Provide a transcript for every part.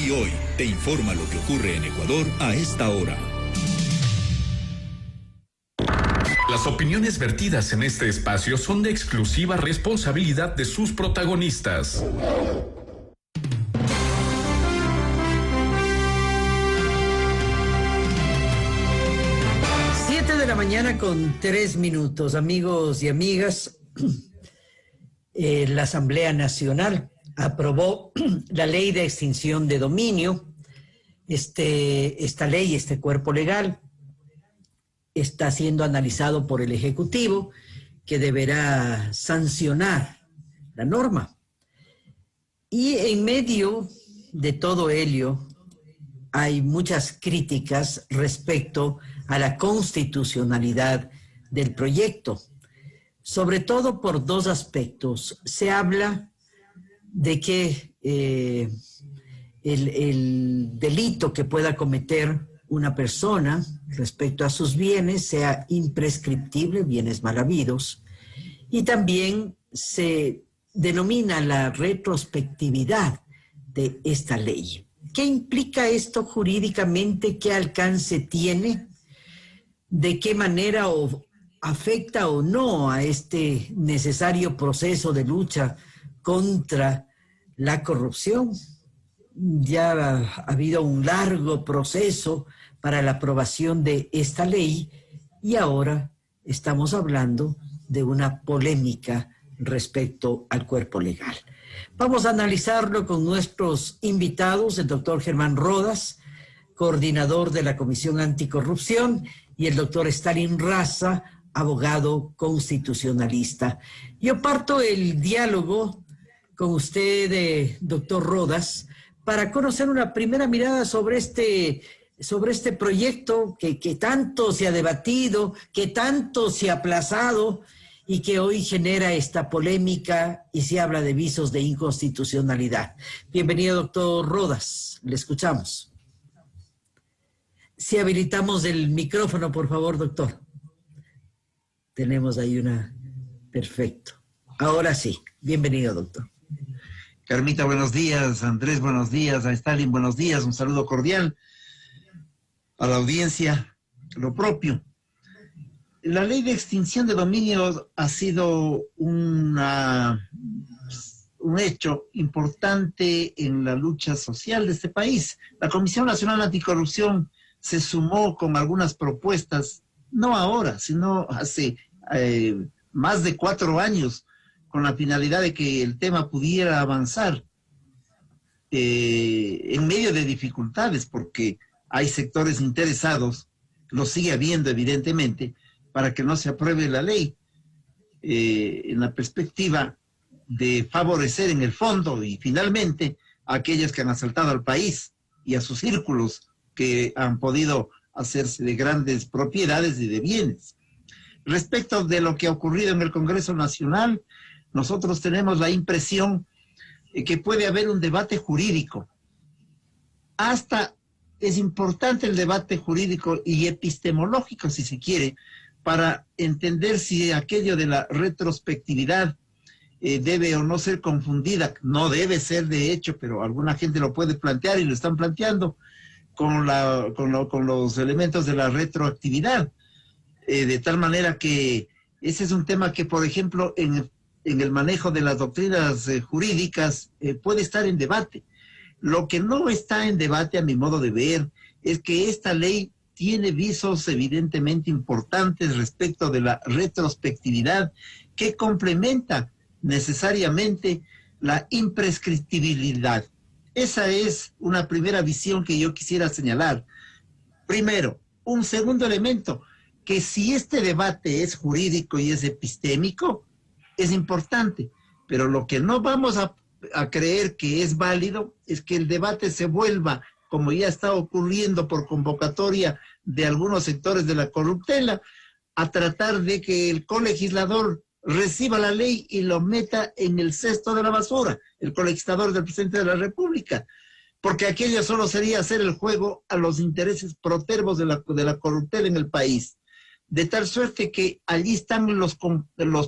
Y Hoy te informa lo que ocurre en Ecuador a esta hora. Las opiniones vertidas en este espacio son de exclusiva responsabilidad de sus protagonistas. Mañana con 3 minutos, amigos y amigas. La Asamblea Nacional aprobó la ley de extinción de dominio. Esta ley, este cuerpo legal, está siendo analizado por el Ejecutivo, que deberá sancionar la norma. Y en medio de todo ello, hay muchas críticas respecto a la constitucionalidad del proyecto, sobre todo por 2 aspectos. Se habla de que el delito que pueda cometer una persona respecto a sus bienes sea imprescriptible, bienes mal habidos, y también se denomina la retrospectividad de esta ley. ¿Qué implica esto jurídicamente? ¿Qué alcance tiene? ¿De qué manera afecta o no a este necesario proceso de lucha contra la corrupción? Ya ha habido un largo proceso para la aprobación de esta ley y ahora estamos hablando de una polémica respecto al cuerpo legal. Vamos a analizarlo con nuestros invitados, el doctor Germán Rodas, coordinador de la Comisión Anticorrupción, y el doctor Stalin Raza, abogado constitucionalista. Yo parto el diálogo con usted, doctor Rodas, para conocer una primera mirada sobre este proyecto que tanto se ha debatido, que tanto se ha aplazado y que hoy genera esta polémica y se habla de visos de inconstitucionalidad. Bienvenido, doctor Rodas, le escuchamos. Si habilitamos el micrófono, por favor, doctor. Tenemos ahí Perfecto. Ahora sí. Bienvenido, doctor. Carmita, buenos días. Andrés, buenos días. A Stalin, buenos días. Un saludo cordial a la audiencia. Lo propio. La ley de extinción de dominio ha sido un hecho importante en la lucha social de este país. La Comisión Nacional Anticorrupción se sumó con algunas propuestas, no ahora, sino hace más de 4 años, con la finalidad de que el tema pudiera avanzar en medio de dificultades, porque hay sectores interesados, lo sigue habiendo evidentemente, para que no se apruebe la ley, en la perspectiva de favorecer en el fondo y finalmente a aquellos que han asaltado al país y a sus círculos que han podido hacerse de grandes propiedades y de bienes. Respecto de lo que ha ocurrido en el Congreso Nacional, nosotros tenemos la impresión que puede haber un debate jurídico. Hasta es importante el debate jurídico y epistemológico, si se quiere, para entender si aquello de la retrospectividad debe o no ser confundida. No debe ser, de hecho, pero alguna gente lo puede plantear y lo están planteando con los elementos de la retroactividad, de tal manera que ese es un tema que, por ejemplo, en el manejo de las doctrinas jurídicas puede estar en debate. Lo que no está en debate, a mi modo de ver, es que esta ley tiene visos evidentemente importantes respecto de la retrospectividad que complementa necesariamente la imprescriptibilidad. Esa es una primera visión que yo quisiera señalar. Primero, un segundo elemento, que si este debate es jurídico y es epistémico, es importante, pero lo que no vamos a creer que es válido es que el debate se vuelva, como ya está ocurriendo por convocatoria de algunos sectores de la corruptela, a tratar de que el colegislador reciba la ley y lo meta en el cesto de la basura, el colegislador del presidente de la República, porque aquello solo sería hacer el juego a los intereses protervos de la corruptela en el país. de tal suerte que allí están los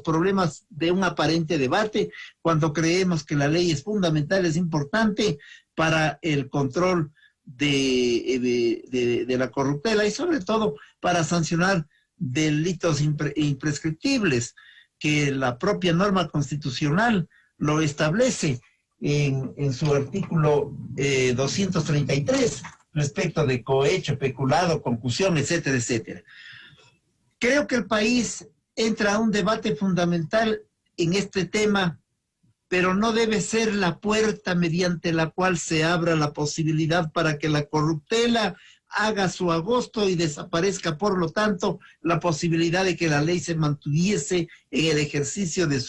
problemas de un aparente debate, cuando creemos que la ley es fundamental, es importante para el control de la corruptela y sobre todo para sancionar delitos imprescriptibles, que la propia norma constitucional lo establece en su artículo 233 respecto de cohecho, peculado, concusión, etcétera, etcétera. Creo que el país entra a un debate fundamental en este tema, pero no debe ser la puerta mediante la cual se abra la posibilidad para que la corruptela haga su agosto y desaparezca, por lo tanto, la posibilidad de que la ley se mantuviese en el ejercicio de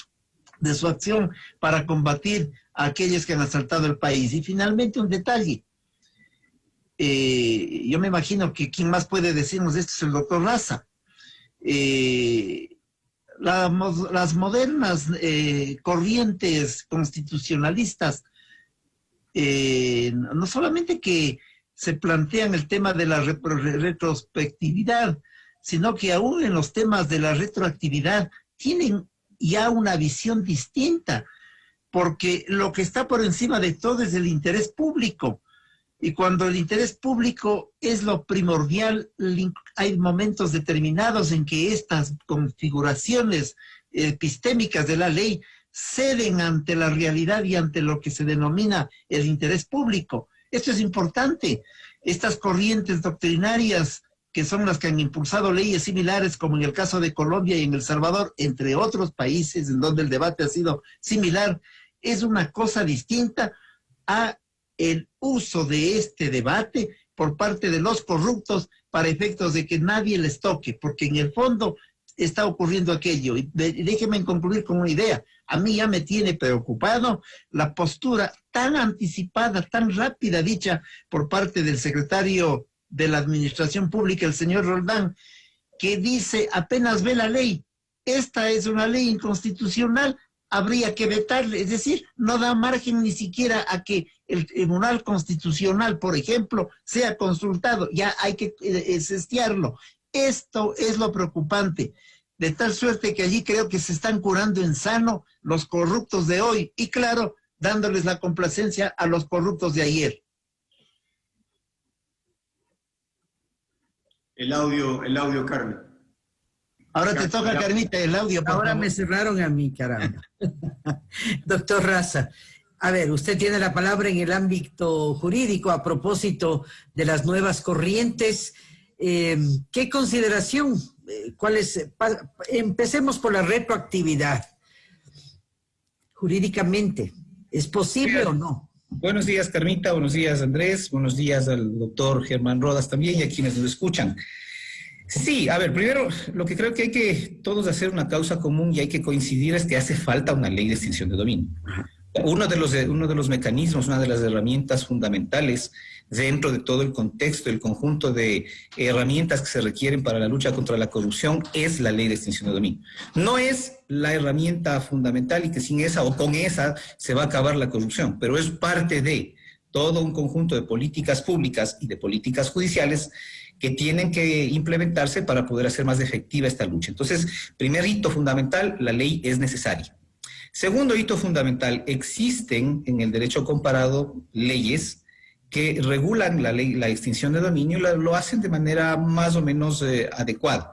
su acción para combatir a aquellos que han asaltado el país. Y finalmente un detalle. Yo me imagino que quien más puede decirnos esto es el doctor Raza. Las modernas corrientes constitucionalistas no solamente que se plantean el tema de la retrospectividad, sino que aún en los temas de la retroactividad tienen ya una visión distinta, porque lo que está por encima de todo es el interés público. Y cuando el interés público es lo primordial, hay momentos determinados en que estas configuraciones epistémicas de la ley ceden ante la realidad y ante lo que se denomina el interés público. Esto es importante. Estas corrientes doctrinarias, que son las que han impulsado leyes similares, como en el caso de Colombia y en El Salvador, entre otros países en donde el debate ha sido similar, es una cosa distinta a el uso de este debate por parte de los corruptos para efectos de que nadie les toque, porque en el fondo está ocurriendo aquello. Y déjeme concluir con una idea. A mí ya me tiene preocupado la postura tan anticipada, tan rápida dicha por parte del secretario de la Administración Pública, el señor Roldán, que dice, apenas ve la ley, esta es una ley inconstitucional, habría que vetarle, es decir, no da margen ni siquiera a que el Tribunal Constitucional, por ejemplo, sea consultado, ya hay que sestearlo. Esto es lo preocupante, de tal suerte que allí creo que se están curando en sano los corruptos de hoy y claro, dándoles la complacencia a los corruptos de ayer. El audio, Carmen. Ahora te toca, Carmita, el audio. Ahora me cerraron a mí, caramba. Doctor Raza, a ver, usted tiene la palabra en el ámbito jurídico a propósito de las nuevas corrientes. ¿Qué consideración? Empecemos por la retroactividad. Jurídicamente, ¿es posible o no? Buenos días, Carmita. Buenos días, Andrés. Buenos días al doctor Germán Rodas también y a quienes nos escuchan. Sí, a ver, primero, lo que creo que hay que todos hacer una causa común y hay que coincidir es que hace falta una ley de extinción de dominio. Uno de los mecanismos, una de las herramientas fundamentales dentro de todo el contexto, el conjunto de herramientas que se requieren para la lucha contra la corrupción es la ley de extinción de dominio. No es la herramienta fundamental y que sin esa o con esa se va a acabar la corrupción, pero es parte de todo un conjunto de políticas públicas y de políticas judiciales que tienen que implementarse para poder hacer más efectiva esta lucha. Entonces, primer hito fundamental, la ley es necesaria. Segundo hito fundamental, existen en el derecho comparado leyes que regulan la extinción de dominio y lo hacen de manera más o menos adecuada.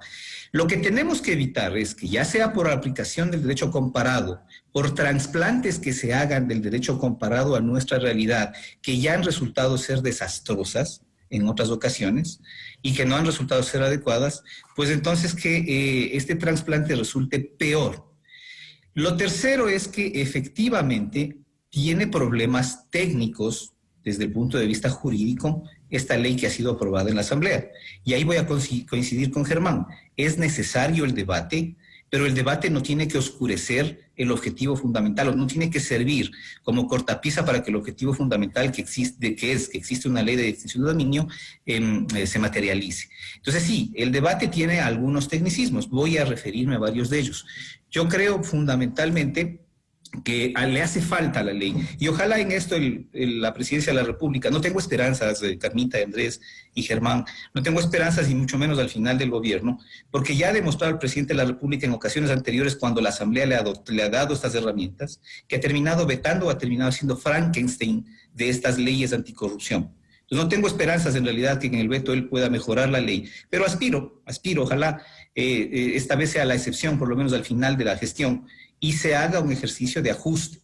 Lo que tenemos que evitar es que ya sea por aplicación del derecho comparado, por trasplantes que se hagan del derecho comparado a nuestra realidad, que ya han resultado ser desastrosas en otras ocasiones y que no han resultado ser adecuadas, pues entonces que este trasplante resulte peor. Lo tercero es que efectivamente tiene problemas técnicos desde el punto de vista jurídico esta ley que ha sido aprobada en la Asamblea. Y ahí voy a coincidir con Germán. Es necesario el debate, pero el debate no tiene que oscurecer el objetivo fundamental, o no tiene que servir como cortapisa para que el objetivo fundamental que existe una ley de extinción de dominio, se materialice. Entonces sí, el debate tiene algunos tecnicismos, voy a referirme a varios de ellos. Yo creo fundamentalmente que le hace falta a la ley. Y ojalá en esto la presidencia de la República, no tengo esperanzas, Carmita, Andrés y Germán, no tengo esperanzas y mucho menos al final del gobierno, porque ya ha demostrado el presidente de la República en ocasiones anteriores cuando la Asamblea le ha dado estas herramientas, que ha terminado vetando o ha terminado siendo Frankenstein de estas leyes anticorrupción. Entonces no tengo esperanzas en realidad que en el veto él pueda mejorar la ley, pero aspiro, ojalá esta vez sea la excepción, por lo menos al final de la gestión, y se haga un ejercicio de ajuste.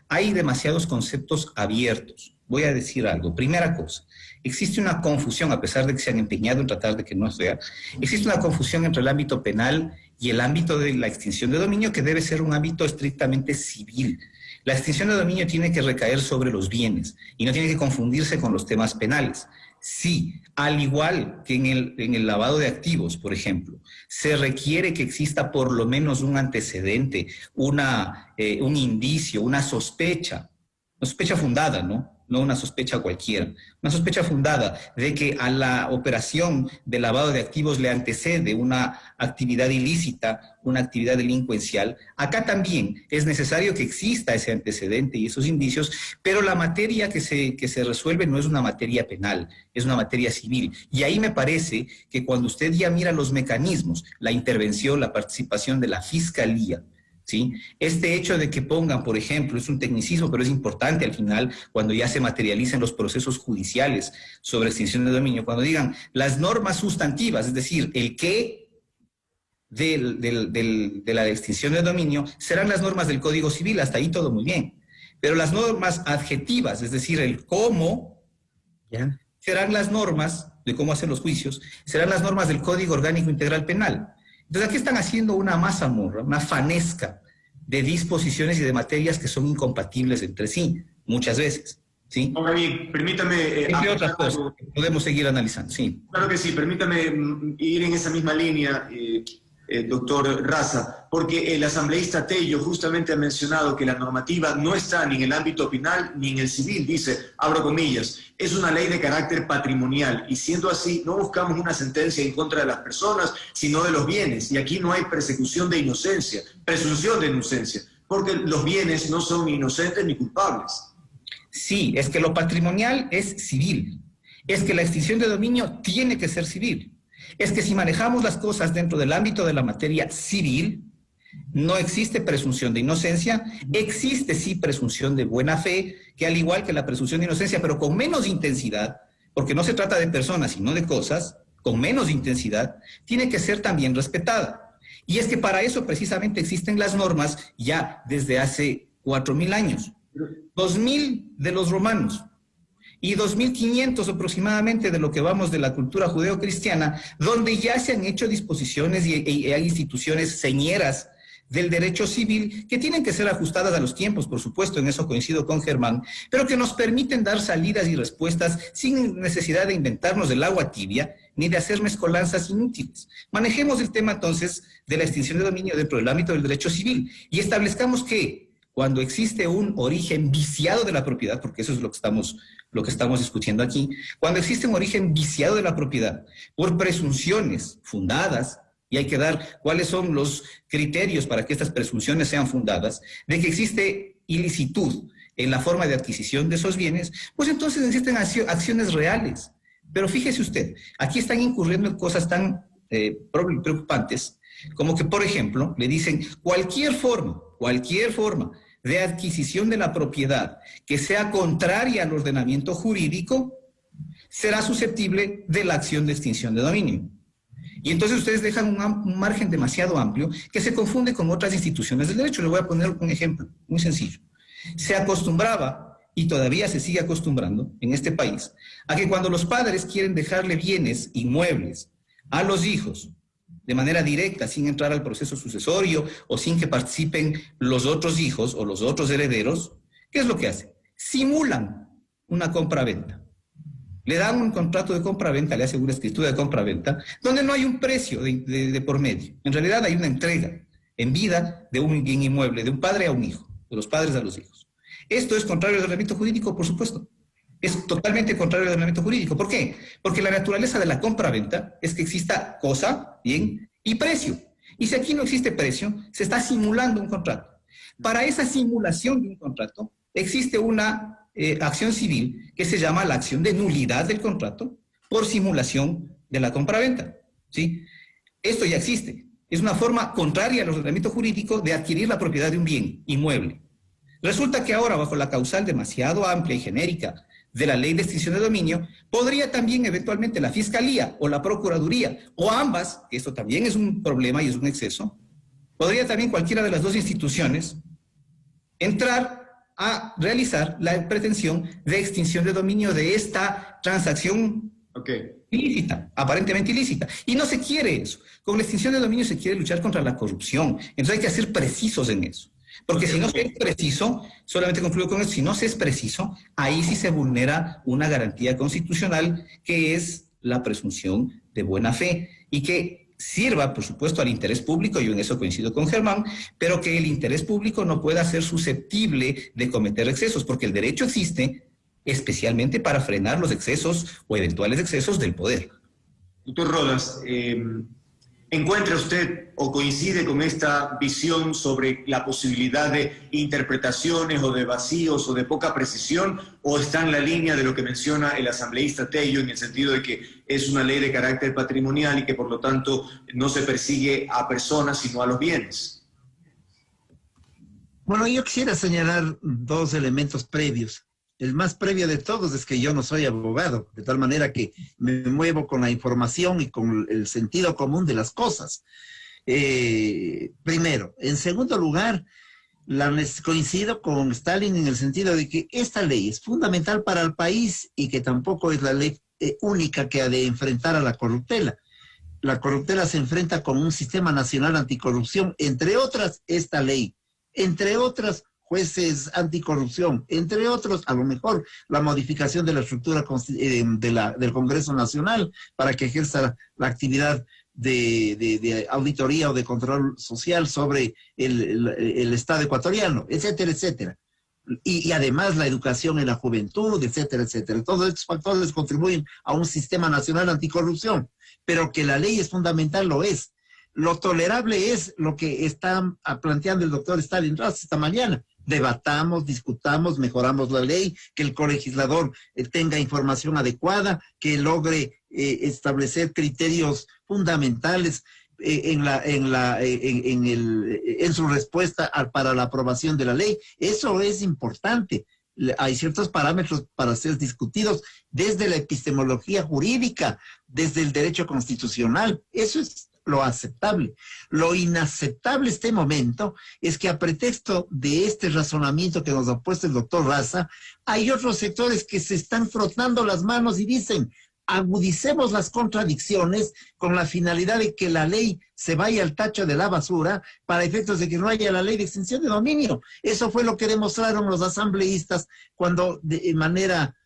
Hay demasiados conceptos abiertos. Voy a decir algo. Primera cosa, existe una confusión, a pesar de que se han empeñado en tratar de que no sea, existe una confusión entre el ámbito penal y el ámbito de la extinción de dominio, que debe ser un ámbito estrictamente civil. La extinción de dominio tiene que recaer sobre los bienes y no tiene que confundirse con los temas penales. Sí, al igual que en el lavado de activos, por ejemplo, se requiere que exista por lo menos un antecedente, un indicio, una sospecha fundada, ¿no? No una sospecha cualquiera, una sospecha fundada de que a la operación de lavado de activos le antecede una actividad ilícita, una actividad delincuencial. Acá también es necesario que exista ese antecedente y esos indicios, pero la materia que se resuelve no es una materia penal, es una materia civil. Y ahí me parece que cuando usted ya mira los mecanismos, la intervención, la participación de la Fiscalía, ¿sí? Este hecho de que pongan, por ejemplo, es un tecnicismo, pero es importante al final, cuando ya se materialicen los procesos judiciales sobre extinción de dominio, cuando digan las normas sustantivas, es decir, el qué de la extinción de dominio, serán las normas del Código Civil, hasta ahí todo muy bien. Pero las normas adjetivas, es decir, el cómo, ¿ya?, serán las normas de cómo hacer los juicios, serán las normas del Código Orgánico Integral Penal. Entonces aquí están haciendo una mazamorra, una fanesca de disposiciones y de materias que son incompatibles entre sí, muchas veces, ¿sí? Ahora bien, permítame... entre otras cosas, podemos seguir analizando, sí. Claro que sí, permítame ir en esa misma línea, doctor Raza, porque el asambleísta Tello justamente ha mencionado que la normativa no está ni en el ámbito penal ni en el civil, dice, abro comillas, es una ley de carácter patrimonial y siendo así no buscamos una sentencia en contra de las personas, sino de los bienes, y aquí no hay persecución de inocencia, presunción de inocencia, porque los bienes no son ni inocentes ni culpables. Sí, es que lo patrimonial es civil, es que la extinción de dominio tiene que ser civil. Es que si manejamos las cosas dentro del ámbito de la materia civil, no existe presunción de inocencia, existe sí presunción de buena fe, que al igual que la presunción de inocencia, pero con menos intensidad, porque no se trata de personas, sino de cosas, con menos intensidad, tiene que ser también respetada. Y es que para eso precisamente existen las normas ya desde hace 4.000 años, 2.000 de los romanos, y 2.500 aproximadamente de lo que vamos de la cultura judeocristiana, donde ya se han hecho disposiciones y hay instituciones señeras del derecho civil que tienen que ser ajustadas a los tiempos, por supuesto, en eso coincido con Germán, pero que nos permiten dar salidas y respuestas sin necesidad de inventarnos el agua tibia ni de hacer mezcolanzas inútiles. Manejemos el tema entonces de la extinción de dominio dentro del ámbito del derecho civil y establezcamos que cuando existe un origen viciado de la propiedad, porque eso es lo que estamos discutiendo aquí, cuando existe un origen viciado de la propiedad por presunciones fundadas, y hay que dar cuáles son los criterios para que estas presunciones sean fundadas, de que existe ilicitud en la forma de adquisición de esos bienes, pues entonces existen acciones reales. Pero fíjese usted, aquí están incurriendo en cosas tan preocupantes, como que, por ejemplo, le dicen cualquier forma de adquisición de la propiedad que sea contraria al ordenamiento jurídico será susceptible de la acción de extinción de dominio. Y entonces ustedes dejan un margen demasiado amplio que se confunde con otras instituciones del derecho. Les voy a poner un ejemplo muy sencillo. Se acostumbraba, y todavía se sigue acostumbrando en este país, a que cuando los padres quieren dejarle bienes inmuebles a los hijos, de manera directa, sin entrar al proceso sucesorio o sin que participen los otros hijos o los otros herederos, ¿qué es lo que hacen? Simulan una compra-venta. Le dan un contrato de compra-venta, le hacen una escritura de compra-venta, donde no hay un precio de por medio. En realidad hay una entrega en vida de un bien inmueble, de un padre a un hijo, de los padres a los hijos. Esto es contrario al ordenamiento jurídico, por supuesto. Es totalmente contrario al ordenamiento jurídico. ¿Por qué? Porque la naturaleza de la compra-venta es que exista cosa, bien, y precio. Y si aquí no existe precio, se está simulando un contrato. Para esa simulación de un contrato existe una acción civil que se llama la acción de nulidad del contrato por simulación de la compraventa, ¿sí? Esto ya existe. Es una forma contraria al ordenamiento jurídico de adquirir la propiedad de un bien inmueble. Resulta que ahora, bajo la causal demasiado amplia y genérica de la ley de extinción de dominio, podría también eventualmente la Fiscalía o la Procuraduría, o ambas, que esto también es un problema y es un exceso, podría también cualquiera de las dos instituciones entrar a realizar la pretensión de extinción de dominio de esta transacción ilícita, aparentemente ilícita. Y no se quiere eso. Con la extinción de dominio se quiere luchar contra la corrupción. Entonces hay que ser precisos en eso. Porque si no se es preciso, solamente concluyo con eso, si no se es preciso, ahí sí se vulnera una garantía constitucional que es la presunción de buena fe y que sirva, por supuesto, al interés público, yo en eso coincido con Germán, pero que el interés público no pueda ser susceptible de cometer excesos, porque el derecho existe especialmente para frenar los excesos o eventuales excesos del poder. Doctor Rodas, ¿encuentra usted o coincide con esta visión sobre la posibilidad de interpretaciones o de vacíos o de poca precisión, o está en la línea de lo que menciona el asambleísta Tello en el sentido de que es una ley de carácter patrimonial y que por lo tanto no se persigue a personas sino a los bienes? Bueno, yo quisiera señalar dos elementos previos. El más previo de todos es que yo no soy abogado, de tal manera que me muevo con la información y con el sentido común de las cosas. Primero. En segundo lugar, coincido con Stalin en el sentido de que esta ley es fundamental para el país y que tampoco es la ley única que ha de enfrentar a la corruptela. La corruptela se enfrenta con un sistema nacional anticorrupción, entre otras esta ley, entre otras jueces anticorrupción, entre otros, a lo mejor, la modificación de la estructura del Congreso Nacional para que ejerza la actividad de auditoría o de control social sobre el Estado ecuatoriano, etcétera, etcétera. Y además la educación en la juventud, etcétera, etcétera. Todos estos factores contribuyen a un sistema nacional anticorrupción, pero que la ley es fundamental, lo es. Lo tolerable es lo que está planteando el doctor Stalin Ross esta mañana. Debatamos, discutamos, mejoramos la ley, que el colegislador tenga información adecuada, que logre establecer criterios fundamentales en su respuesta para la aprobación de la ley. Eso es importante. Hay ciertos parámetros para ser discutidos desde la epistemología jurídica, desde el derecho constitucional. Eso es lo aceptable. Lo inaceptable este momento es que a pretexto de este razonamiento que nos ha puesto el doctor Raza, hay otros sectores que se están frotando las manos y dicen, agudicemos las contradicciones con la finalidad de que la ley se vaya al tacho de la basura para efectos de que no haya la ley de extinción de dominio. Eso fue lo que demostraron los asambleístas cuando de manera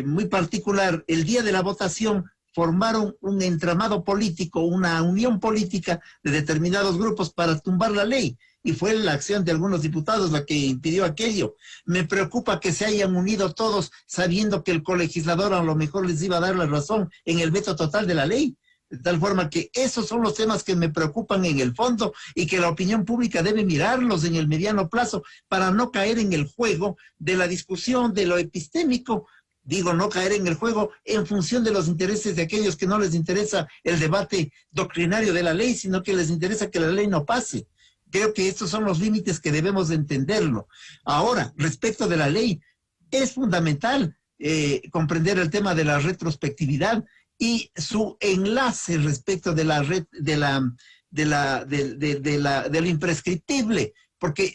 muy particular el día de la votación formaron un entramado político, una unión política de determinados grupos para tumbar la ley. Y fue la acción de algunos diputados la que impidió aquello. Me preocupa que se hayan unido todos sabiendo que el colegislador a lo mejor les iba a dar la razón en el veto total de la ley. De tal forma que esos son los temas que me preocupan en el fondo y que la opinión pública debe mirarlos en el mediano plazo para no caer en el juego de la discusión de lo epistémico. Digo, no caer en el juego en función de los intereses de aquellos que no les interesa el debate doctrinario de la ley, sino que les interesa que la ley no pase. Creo que estos son los límites que debemos de entenderlo. Ahora, respecto de la ley, es fundamental comprender el tema de la retrospectividad y su enlace respecto de lo imprescriptible, porque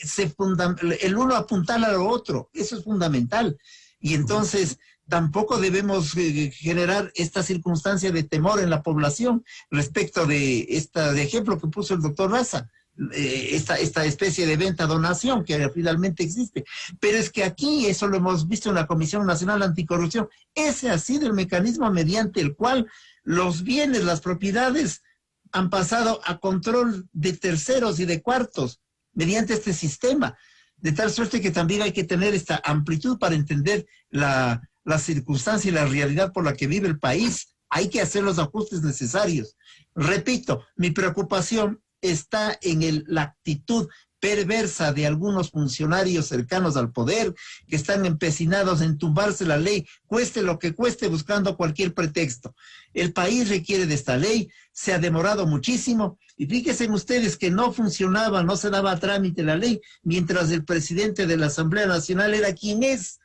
el uno apuntala a lo otro, eso es fundamental. Y entonces tampoco debemos generar esta circunstancia de temor en la población respecto de ejemplo que puso el doctor Raza, esta especie de venta-donación que finalmente existe. Pero es que aquí, eso lo hemos visto en la Comisión Nacional Anticorrupción, ese ha sido el mecanismo mediante el cual los bienes, las propiedades han pasado a control de terceros y de cuartos mediante este sistema. De tal suerte que también hay que tener esta amplitud para entender la circunstancia y la realidad por la que vive el país. Hay que hacer los ajustes necesarios. Repito, mi preocupación está en la actitud perversa de algunos funcionarios cercanos al poder que están empecinados en tumbarse la ley, cueste lo que cueste, buscando cualquier pretexto. El país requiere de esta ley, se ha demorado muchísimo, y fíjense ustedes que no funcionaba, no se daba a trámite la ley, mientras el presidente de la Asamblea Nacional era quien es.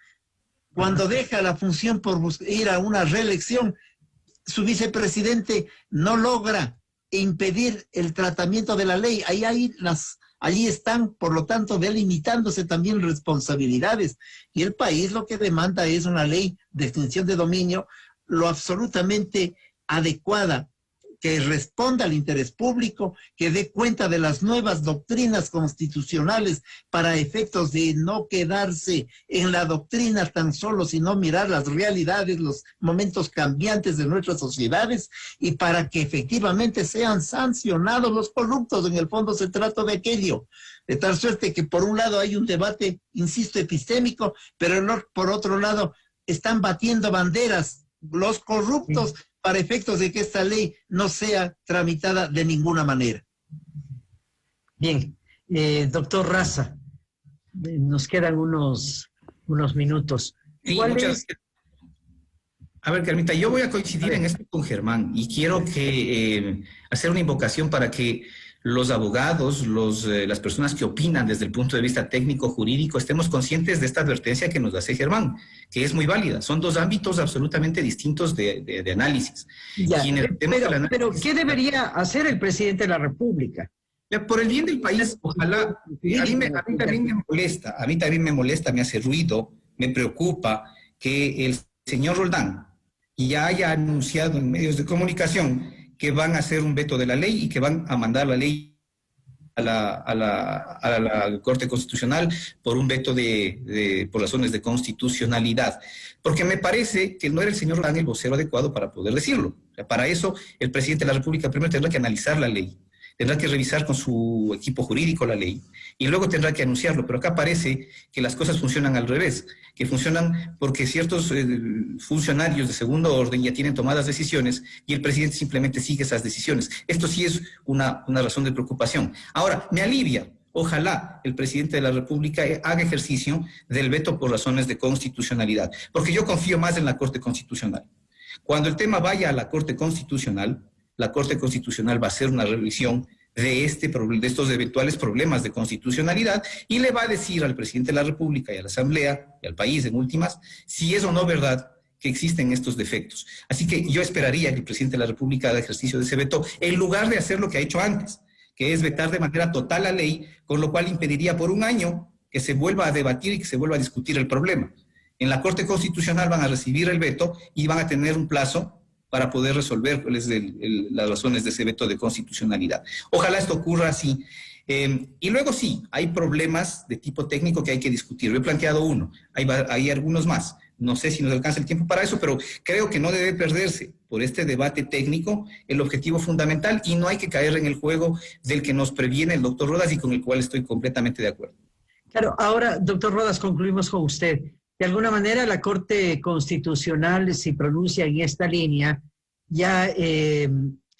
Cuando deja la función por ir a una reelección, su vicepresidente no logra impedir el tratamiento de la ley. Allí están, por lo tanto, delimitándose también responsabilidades. Y el país lo que demanda es una ley de extinción de dominio lo absolutamente adecuada, que responda al interés público, que dé cuenta de las nuevas doctrinas constitucionales para efectos de no quedarse en la doctrina tan solo, sino mirar las realidades, los momentos cambiantes de nuestras sociedades, y para que efectivamente sean sancionados los corruptos. En el fondo se trata de aquello, de tal suerte que por un lado hay un debate, insisto, epistémico, pero por otro lado están batiendo banderas los corruptos para efectos de que esta ley no sea tramitada de ninguna manera. Bien, doctor Raza, nos quedan unos minutos. Sí, a ver, Carmita, yo voy a coincidir en esto con Germán y quiero hacer una invocación para que los abogados, las personas que opinan desde el punto de vista técnico-jurídico, estemos conscientes de esta advertencia que nos hace Germán, que es muy válida. Son dos ámbitos absolutamente distintos de análisis. Ya, pero, ¿qué debería hacer el presidente de la República? Por el bien del país, ojalá. A mí también me molesta, me hace ruido, me preocupa que el señor Roldán ya haya anunciado en medios de comunicación que van a hacer un veto de la ley y que van a mandar la ley a la Corte Constitucional por un veto por razones de constitucionalidad. Porque me parece que no era el señor Roldán el vocero adecuado para poder decirlo. O sea, para eso el presidente de la República primero tendrá que analizar la ley, tendrá que revisar con su equipo jurídico la ley y luego tendrá que anunciarlo. Pero acá parece que las cosas funcionan al revés, que funcionan porque ciertos funcionarios de segundo orden ya tienen tomadas decisiones y el presidente simplemente sigue esas decisiones. Esto sí es una razón de preocupación. Ahora, me alivia. Ojalá el presidente de la República haga ejercicio del veto por razones de constitucionalidad, porque yo confío más en la Corte Constitucional. Cuando el tema vaya a la Corte Constitucional va a hacer una revisión de estos eventuales problemas de constitucionalidad y le va a decir al presidente de la República y a la Asamblea y al país en últimas si es o no verdad que existen estos defectos. Así que yo esperaría que el presidente de la República haga ejercicio de ese veto en lugar de hacer lo que ha hecho antes, que es vetar de manera total la ley, con lo cual impediría por un año que se vuelva a debatir y que se vuelva a discutir el problema. En la Corte Constitucional van a recibir el veto y van a tener un plazo para poder resolver cuáles las razones de ese veto de constitucionalidad. Ojalá esto ocurra así. Y luego sí, hay problemas de tipo técnico que hay que discutir. Yo he planteado uno, hay algunos más. No sé si nos alcanza el tiempo para eso, pero creo que no debe perderse por este debate técnico el objetivo fundamental y no hay que caer en el juego del que nos previene el doctor Rodas y con el cual estoy completamente de acuerdo. Claro, ahora, doctor Rodas, concluimos con usted. De alguna manera, la Corte Constitucional se pronuncia en esta línea, ya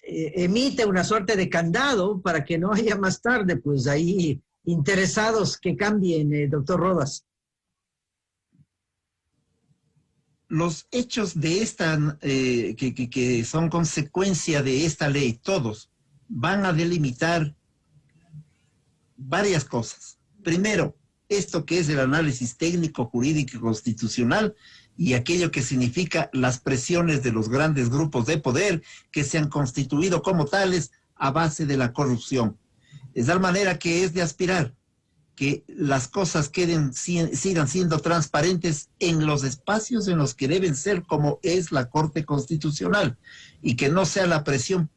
emite una suerte de candado para que no haya más tarde, pues ahí interesados que cambien, doctor Rodas. Los hechos de esta, que son consecuencia de esta ley, todos, van a delimitar varias cosas. Primero, esto que es el análisis técnico, jurídico y constitucional, y aquello que significa las presiones de los grandes grupos de poder que se han constituido como tales a base de la corrupción. De tal manera que es de aspirar que las cosas sigan siendo transparentes en los espacios en los que deben ser, como es la Corte Constitucional, y que no sea la presión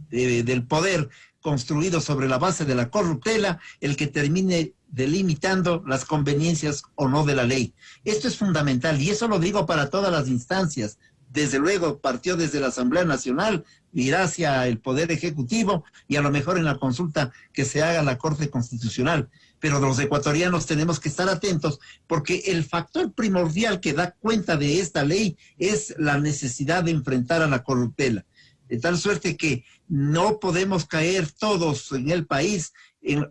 del poder construido sobre la base de la corruptela el que termine delimitando las conveniencias o no de la ley. Esto es fundamental y eso lo digo para todas las instancias. Desde luego partió desde la Asamblea Nacional, irá hacia el Poder Ejecutivo y a lo mejor en la consulta que se haga a la Corte Constitucional. Pero los ecuatorianos tenemos que estar atentos porque el factor primordial que da cuenta de esta ley es la necesidad de enfrentar a la corruptela. De tal suerte que no podemos caer todos en el país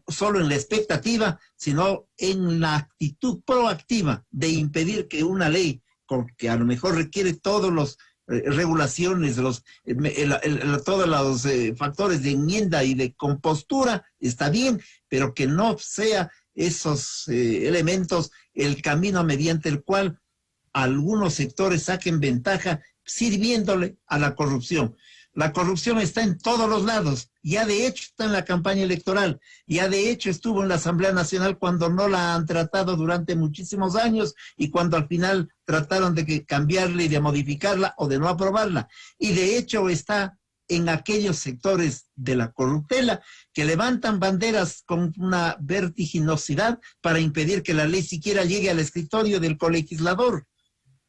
solo en la expectativa, sino en la actitud proactiva de impedir que una ley que a lo mejor requiere todos los regulaciones, todos los factores de enmienda y de compostura, está bien, pero que no sea esos elementos el camino mediante el cual algunos sectores saquen ventaja sirviéndole a la corrupción. La corrupción está en todos los lados, ya de hecho está en la campaña electoral, ya de hecho estuvo en la Asamblea Nacional cuando no la han tratado durante muchísimos años y cuando al final trataron de cambiarla y de modificarla o de no aprobarla. Y de hecho está en aquellos sectores de la corruptela que levantan banderas con una vertiginosidad para impedir que la ley siquiera llegue al escritorio del colegislador.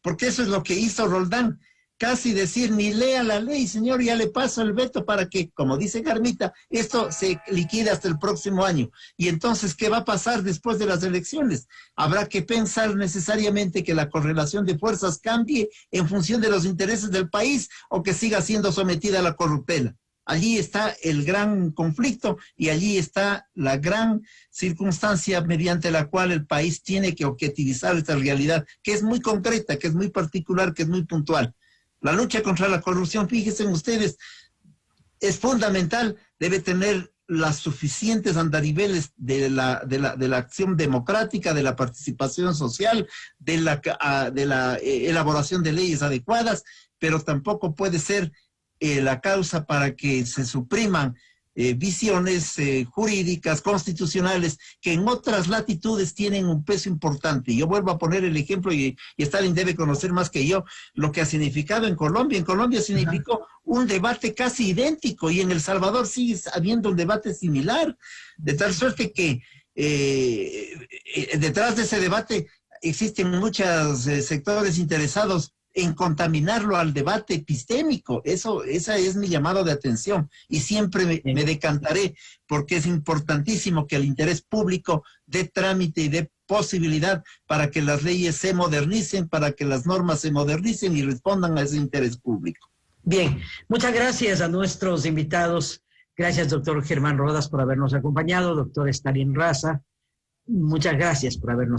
Porque eso es lo que hizo Roldán. Casi decir, ni lea la ley, señor, ya le paso el veto para que, como dice Carmita, esto se liquide hasta el próximo año. Y entonces, ¿qué va a pasar después de las elecciones? Habrá que pensar necesariamente que la correlación de fuerzas cambie en función de los intereses del país o que siga siendo sometida a la corruptela. Allí está el gran conflicto y allí está la gran circunstancia mediante la cual el país tiene que objetivizar esta realidad, que es muy concreta, que es muy particular, que es muy puntual. La lucha contra la corrupción, fíjense ustedes, es fundamental, debe tener las suficientes andariveles de la acción democrática, de la participación social, de la elaboración de leyes adecuadas, pero tampoco puede ser la causa para que se supriman visiones jurídicas, constitucionales, que en otras latitudes tienen un peso importante. Yo vuelvo a poner el ejemplo, y Stalin debe conocer más que yo, lo que ha significado en Colombia. En Colombia significó un debate casi idéntico, y en El Salvador sigue habiendo un debate similar, de tal suerte que detrás de ese debate existen muchos sectores interesados en contaminarlo al debate epistémico. Esa es mi llamado de atención, y siempre me decantaré porque es importantísimo que el interés público dé trámite y dé posibilidad para que las leyes se modernicen, para que las normas se modernicen y respondan a ese interés público. Bien, muchas gracias a nuestros invitados. Gracias, doctor Germán Rodas, por habernos acompañado. Doctor Stalin Raza, muchas gracias por habernos